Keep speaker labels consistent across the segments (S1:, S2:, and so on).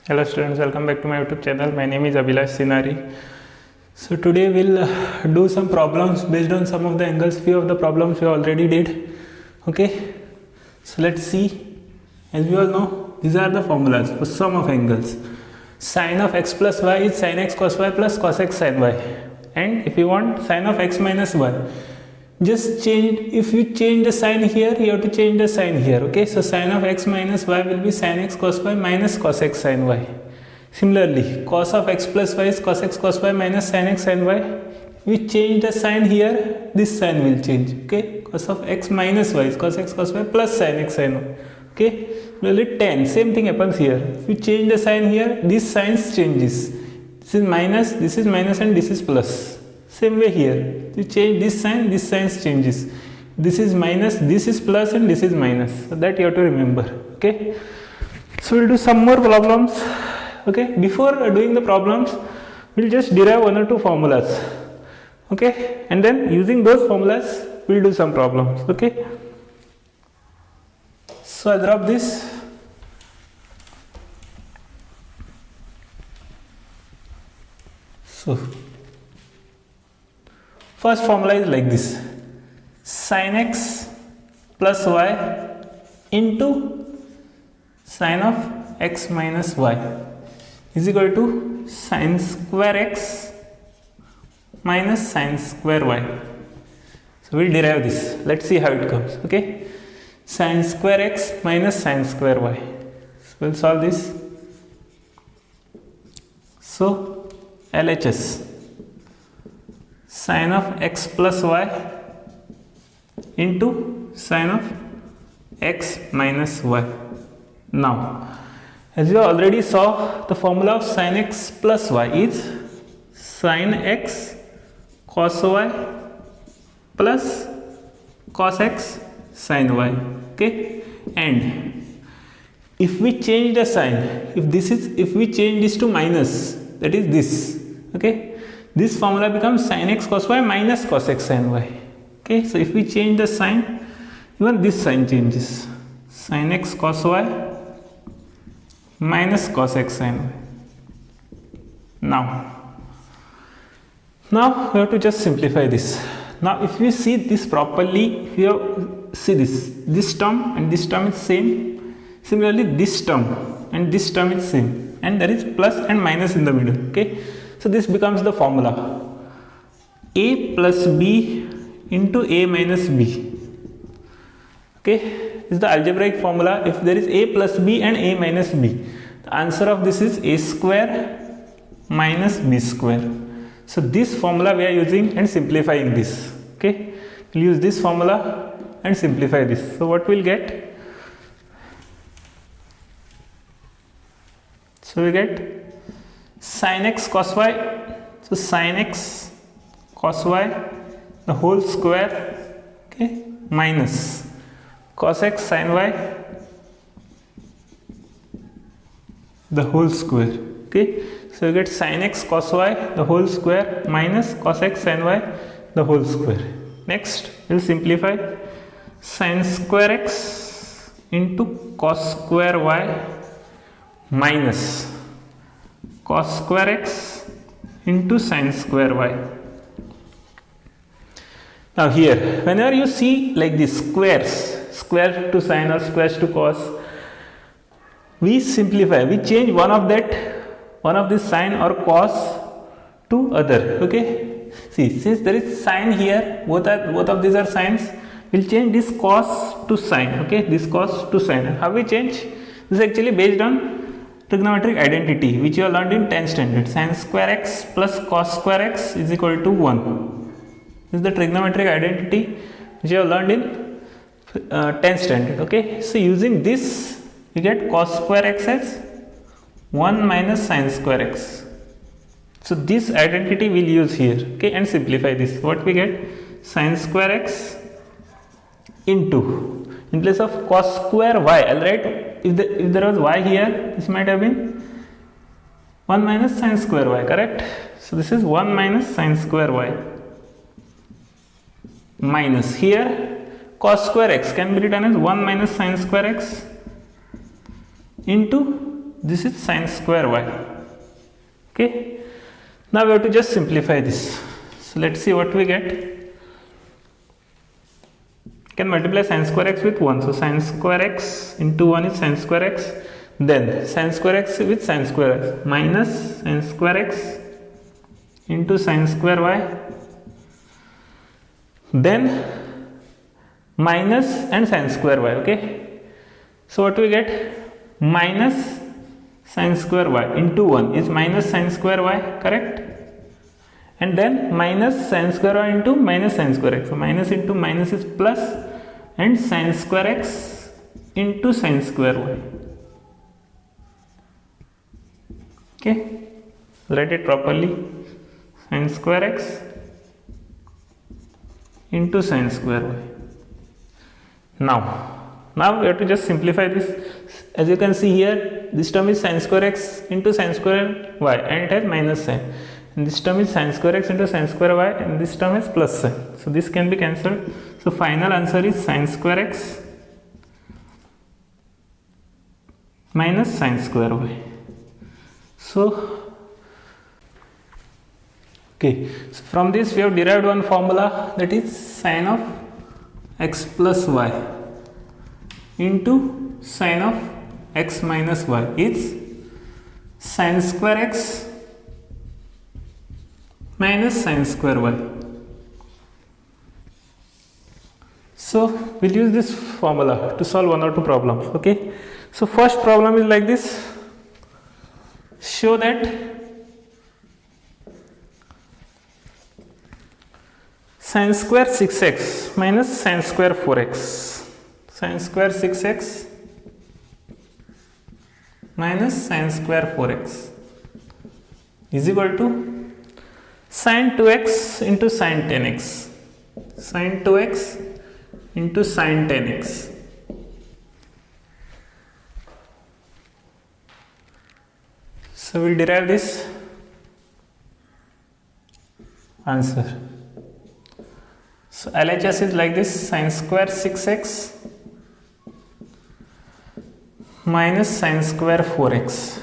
S1: Hello students, welcome back to my YouTube channel. My name is Abhilash Sinari. So today we'll do some problems based on some of the angles. Few of the problems we already did. Okay, so let's see. As we all know, these are the formulas for sum of angles. Sine of x plus y is sin x cos y plus cos x sin y. And if you want sine of x minus y, just change, if you change the sign here, you have to change the sign here. Okay, so sine of x minus y will be sin x cos y minus cos x sin y. Similarly, cos of x plus y is cos x cos y minus sin x sin y. We change the sign here, this sign will change. Okay, cos of x minus y is cos x cos y plus sin x sin y. Okay, similarly tan, same thing happens here. If we change the sign here, this sign changes. This is minus and this is plus. Same way here, you change this sign changes. This is minus, this is plus and this is minus. So that you have to remember. Okay, so we'll do some more problems. Okay, before doing the problems, we'll just derive one or two formulas. Okay, and then using those formulas, we'll do some problems. Okay, so I'll drop this. So first formula is like this: sin x plus y into sin of x minus y is equal to sin square x minus sin square y. So we'll derive this. Let's see how it comes. Okay, sin square x minus sin square y. So we'll solve this. So LHS, sin of x plus y into sin of x minus y. Now, as you already saw, the formula of sin x plus y is sin x cos y plus cos x sin y. Okay, and if we change the sign, if we change this to minus, that is this. Okay, this formula becomes sin x cos y minus cos x sin y. Okay, so if we change the sign, even this sign changes. Sin x cos y minus cos x sin y. Now we have to just simplify this. Now if you see this properly, if you see this term and this term is same. Similarly, this term and this term is same, and there is plus and minus in the middle. Okay, so this becomes the formula: a plus b into a minus b. Okay, this is the algebraic formula. If there is a plus b and a minus b, the answer of this is a square minus b square. So this formula we are using and simplifying this. Okay, we'll use this formula and simplify this. So what we'll get? So we get sin x cos y. So sin x cos y the whole square, okay, minus cos x sin y the whole square. Okay, so we get sin x cos y the whole square minus cos x sin y the whole square. Next we'll simplify: sin square x into cos square y minus cos square x into sin square y. Now here, whenever you see like this squares, square to sin or squares to cos, we simplify, we change one of this sin or cos to other. Okay, see, since there is sin here, both of these are sines, we'll change this cos to sin. Okay, this cos to sin. How we change? This is actually based on trigonometric identity, which you have learned in 10th standard. Sin square x plus cos square x is equal to 1. This is the trigonometric identity which you have learned in 10th standard. Okay, so using this, you get cos square x as 1 minus sin square x. So this identity we'll use here. Okay, and simplify this. What we get? Sin square x into, in place of cos square y, I'll write, if there was y here, this might have been 1 minus sin square y, correct? So this is 1 minus sin square y minus, here cos square x can be written as 1 minus sin square x into this is sine square y. Okay, now we have to just simplify this. So let's see what we get. You can multiply sine square x with 1. So sine square x into 1 is sine square x. Then sine square x with sine square x minus sine square x into sine square y. Then minus and sine square y. Okay, so what we get? Minus sine square y into 1 is minus sine square y, correct? And then minus sine square y into minus sine square x. So minus into minus is plus, and sine square x into sine square y. Okay, write it properly. Sine square x into sine square y. Now we have to just simplify this. As you can see here, this term is sine square x into sine square y, and it has minus sign. And this term is sine square x into sine square y, and this term is plus sign. So this can be cancelled. So final answer is sine square x minus sine square y. So okay, so from this we have derived one formula, that is sine of x plus y into sine of x minus y is sine square x minus sine square y. So we'll use this formula to solve one or two problems. Okay, so first problem is like this. Show that sine square 6x minus sine square 4x, sine square 6x minus sine square 4x is equal to sine 2x into sine 10x, sine 2x into sine 10x. So we'll derive this answer. So LHS is like this: sine square 6x minus sine square 4x.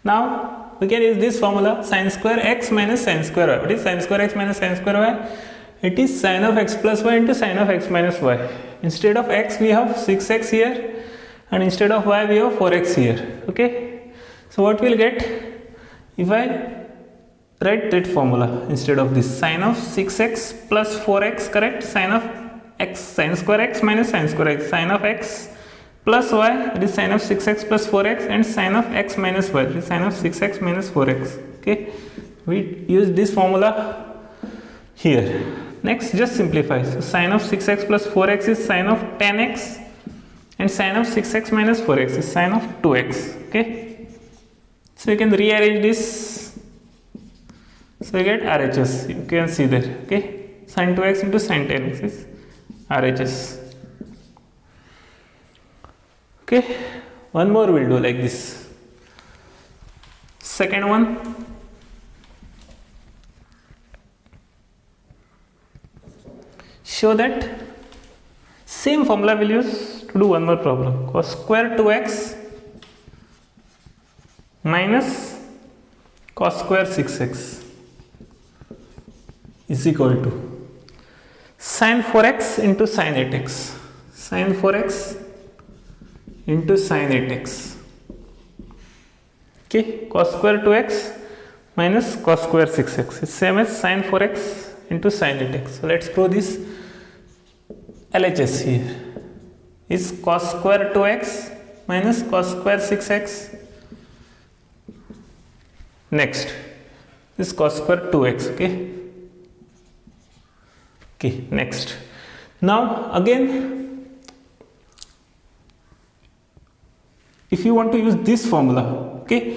S1: Now we can use this formula, sine square x minus sine square y. What is sine square x minus sine square y? It is sine of x plus y into sine of x minus y. Instead of x we have 6x here, and instead of y we have 4x here. Okay, so what we'll get if I write that formula instead of this: sine of 6x plus 4x, correct? Sine of x, sine square x minus sine square x, sine of x plus y, that is sine of 6x plus 4x, and sine of x minus y, that is sine of 6x minus 4x. Okay, we use this formula here. Next, just simplify. So sine of 6x plus 4x is sine of 10x, and sine of 6x minus 4x is sine of 2x. Okay, so you can rearrange this. So you get RHS. You can see there. Okay, sine 2x into sine 10x is RHS. Okay, one more we'll do like this. Second one, show that same formula we'll use to do one more problem. Cos square 2x minus cos square 6x is equal to sin 4x into sin 8x, sin 4x into sin 8x. Okay, cos square 2x minus cos square 6x is same as sin 4x into sin 8x. So let's prove this. LHS here is cos square 2x minus cos square 6x. Next is cos square 2x. Okay, next. Now again, if you want to use this formula, okay,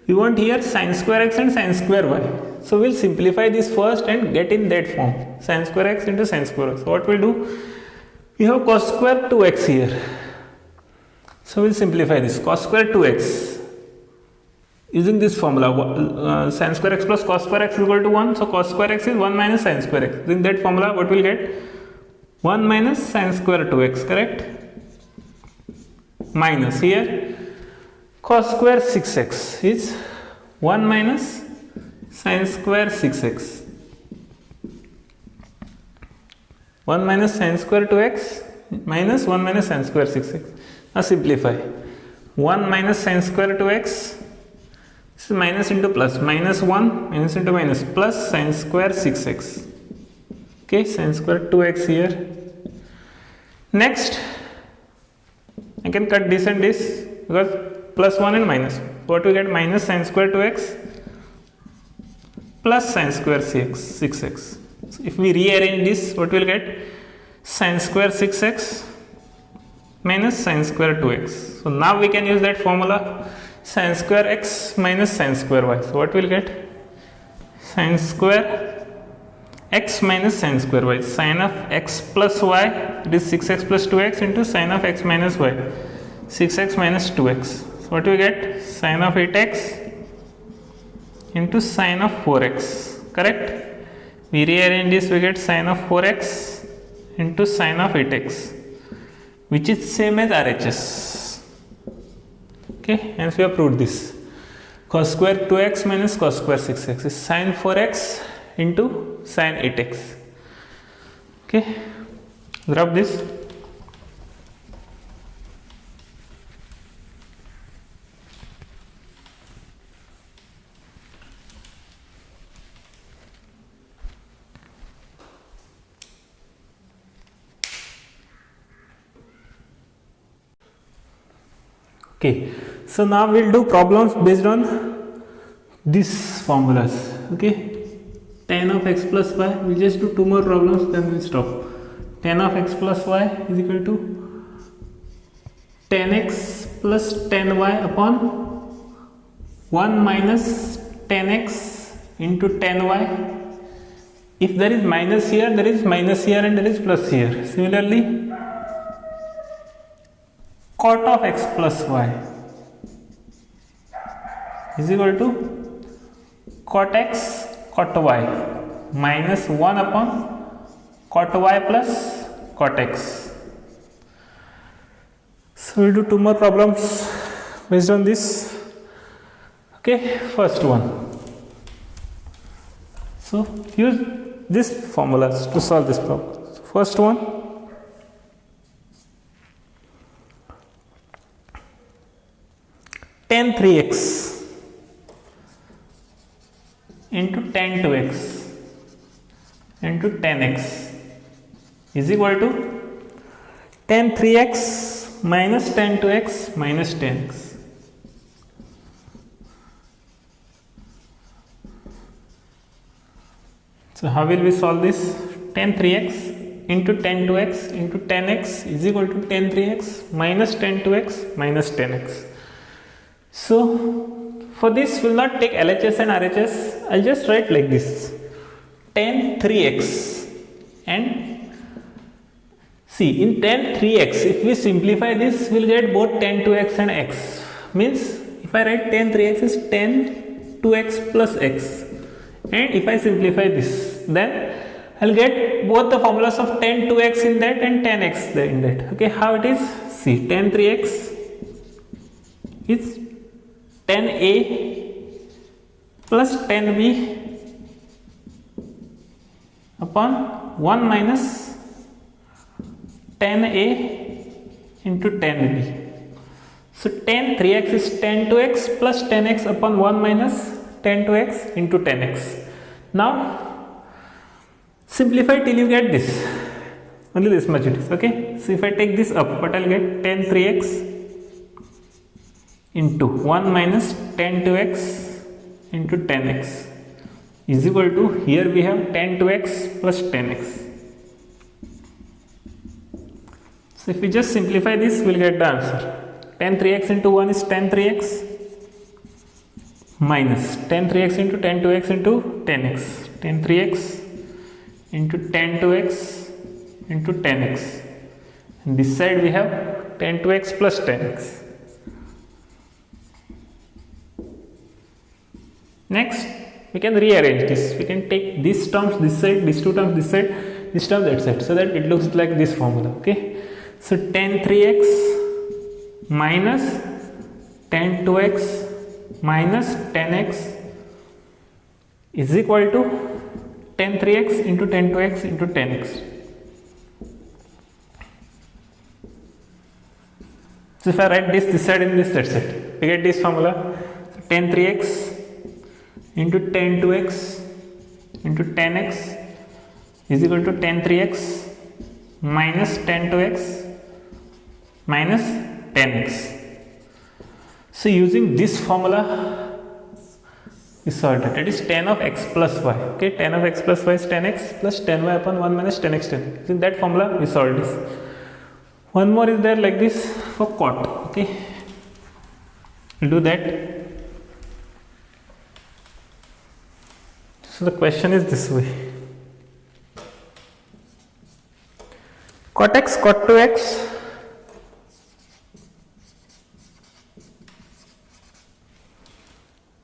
S1: you want here sin square x and sin square y. So we'll simplify this first and get in that form, sin square x into sin square y. So what we'll do, we have cos square 2x here. So we'll simplify this, cos square 2x. Using this formula, sin square x plus cos square x is equal to 1. So cos square x is 1 minus sin square x. In that formula, what we'll get? 1 minus sin square 2x, correct? Minus here cos square 6x is 1 minus sin square 6x. 1 minus sin square 2x minus 1 minus sin square 6x. Now simplify. 1 minus sin square 2x, this is minus into plus, minus 1 minus into minus, plus sin square 6x. Okay, sin square 2x here. Next, I can cut this and this because plus 1 and minus. What we get? Minus sin square 2x plus sin square 6x. So if we rearrange this, what we will get? Sin square 6x minus sin square 2x. So now we can use that formula, sin square x minus sin square y. So what we will get? Sin square x minus sin square y. Sin of x plus y, it is 6x plus 2x into sin of x minus y, 6x minus 2x. So what we get? Sin of 8x into sin of 4x. Correct? We rearrange this, we get sin of 4x into sin of 8x, which is same as RHS. Okay, hence we have proved this. Cos square 2x minus cos square 6x is sin 4x into sin 8x. Okay, drop this. Okay, so now we'll do problems based on these formulas. Okay, tan of x plus y, we'll just do 2 more problems, then we'll stop. Tan of x plus y is equal to tan x plus tan y upon 1 minus tan x into tan y. If there is minus here, there is minus here and there is plus here. Similarly, cot of x plus y is equal to cot x cot y minus 1 upon cot y plus cot x. So we'll do 2 more problems based on this. Okay, first one. So use these formulas to solve this problem. So first one, tan 3x into tan 2x into tan x is equal to tan 3x minus tan 2x minus tan x. So how will we solve this? Tan 3x into tan 2x into tan x is equal to tan 3x minus tan 2x minus tan x. So for this we will not take LHS and RHS, I will just write like this, tan 3x, and see in tan 3x if we simplify this we will get both tan 2x and x, means if I write tan 3x is tan 2x plus x, and if I simplify this then I will get both the formulas of tan 2x in that and tan x in that. Okay, how it is? See, tan 3x is tan A plus tan B upon 1 minus tan A into tan B. So tan 3x is tan 2x plus tan x upon 1 minus tan 2x into tan x. Now simplify till you get this, only this much it is. Okay, so if I take this up, what I will get? Tan 3x into 1 minus tan 2x into tan x is equal to, here we have tan 2x plus tan x. So if we just simplify this, we will get the answer. Tan 3x into 1 is tan 3x minus tan 3x into tan 2x into tan x, tan 3x into tan 2x into tan x, and this side we have tan 2x plus tan x. Next, we can rearrange this. We can take these terms this side, these two terms this side, this term that side, so that it looks like this formula. Okay, so tan 3x minus tan 2x minus tan x is equal to tan 3x into tan 2x into tan x. So if I write this side and this side, we get this formula. So tan 3x into tan 2x into tan x is equal to tan 3x minus tan 2x minus tan x. So using this formula we solved it. It is tan of x plus y. Okay, tan of x plus y is tan x plus tan y upon 1 minus tan x tan y. Using that formula we solved this. One more is there like this for cot. Okay, we'll do that. So the question is this way: cot x cot 2x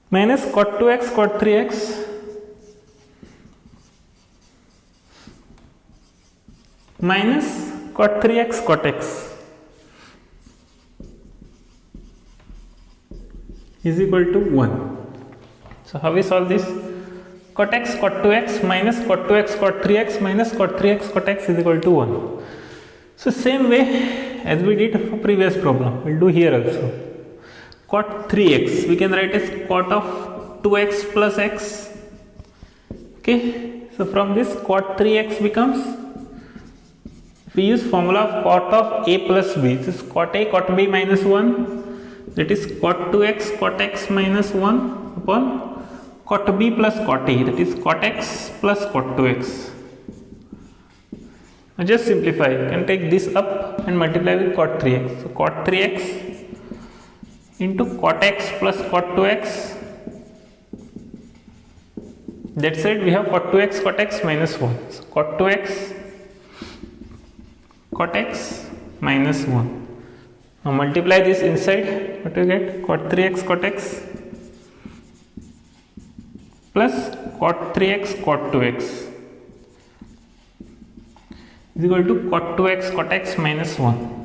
S1: minus cot 2x cot 3x minus cot 3x cot x is equal to 1. So how we solve this? Cot x cot 2x minus cot 2x cot 3x minus cot 3x cot x is equal to 1. So same way as we did for previous problem, we'll do here also. Cot 3x we can write as cot of 2x plus x. Okay, so from this cot 3x becomes, we use formula of cot of a plus b. This is cot a cot b minus 1, that is cot 2x cot x minus 1 upon cot b plus cot a, that is cot x plus cot 2x. Now just simplify, you can take this up and multiply with cot 3x. So cot 3x into cot x plus cot 2x, that side we have cot 2x cot x minus 1. So cot 2x cot x minus 1. Now multiply this inside, what do you get? Cot 3x cot x plus cot 3x cot 2x is equal to cot 2x cot x minus 1.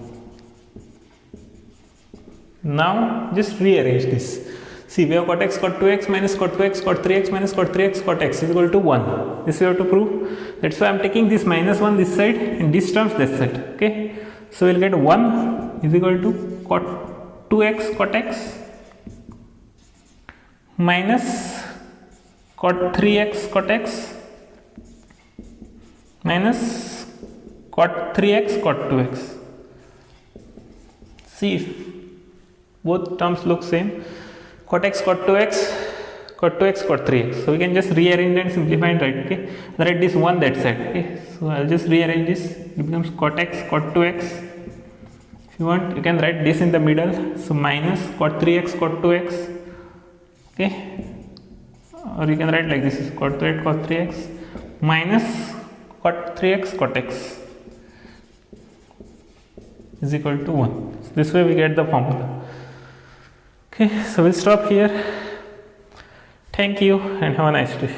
S1: Now just rearrange this. See, we have cot x cot 2x minus cot 2x cot 3x minus cot 3x cot x is equal to 1. This we have to prove. That's why I am taking this minus 1 this side and this terms this side. Okay, so we'll get 1 is equal to cot 2x cot x minus cot 3x cot x minus cot 3x cot 2x. See if both terms look same. Cot x cot 2x cot 2x cot 3x. So we can just rearrange and simplify and write. Okay, write this 1 that side. Okay, so I'll just rearrange this. It becomes cot x cot 2x. If you want, you can write this in the middle. So minus cot 3x cot 2x. Okay, or you can write like this: cot 2x cot 3x minus cot 3x cot x is equal to 1. So this way we get the formula. Okay, so we'll stop here. Thank you and have a nice day.